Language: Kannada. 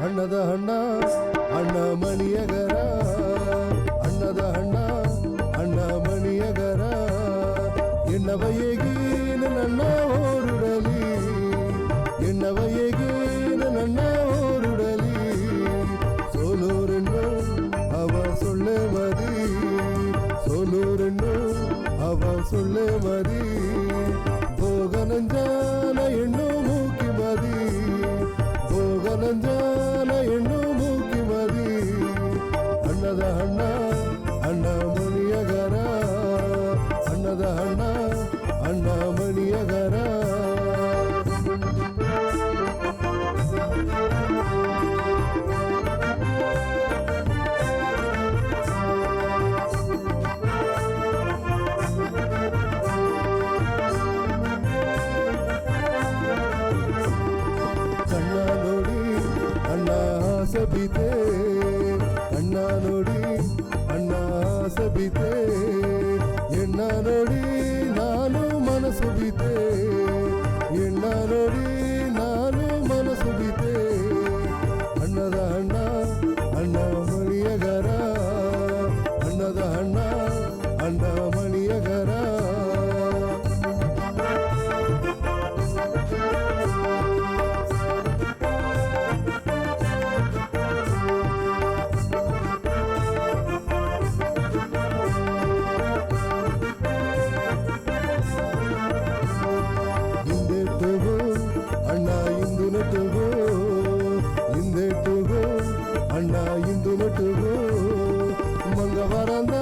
ಅಣ್ಣದ ಅಣ್ಣ ಅಣ್ಣ ಮಣಿಯಗರ ಅಣ್ಣದ ಅಣ್ಣ ಅಣ್ಣ ಮಣಿಯಗರ ಎನ್ನವಯೇಗೇನ ನನ್ನ ಓರುಡಲಿ ಎನ್ನವಯೇಗೇನ ನನ್ನ ಓರುಡಲಿ ಸೋಲೂರೆಣ್ಣು ಅವ ಸೊಳ್ಳೆ ಮದಿ ಸೋಲೂರೆಣ್ಣು ಅವ ಸೊಳ್ಳೆ ಮದಿ ಭೋಗನಂಜಾನ ಹೆಣ್ಣು ಮೂಕಿ ಮದಿ ಭೋಗನಂಜಾನ ಹೆಣ್ಣು ಮೂಕಿ ಮದಿ ಅಣ್ಣದ ಅಣ್ಣ ಅಣ್ಣ ಮಣಿಯಗರ ಅಣ್ಣದ ಅಣ್ಣ ಅಣ್ಣ ಮಣಿಯಗರ ಸಬಿತೆ ಅಣ್ಣ ನೋಡಿ ಅಣ್ಣ ಸಬಿತೆ ಎಣ್ಣ ನೋಡಿ ನಾನು ಮನಸ್ಸು ಬಿತೆ ಎಣ್ಣ ನೋಡಿ ನಾನು ಮನಸ್ಸು ಬಿತೆ ಅಣ್ಣದ ಅಣ್ಣ ಅಣ್ಣ ಮಣಿಯಗರ ಅಣ್ಣದ ಅಣ್ಣ ಅಣ್ಣ ಮಣಿಯಗರ ಅಣ್ಣ ಇಂದು ನಟುಗೋ ಹಿಂದೆಟ್ಟುಗೋ ಅಣ್ಣ ಇಂದು ನಟುಗೋ ಮಂಗವರಂದ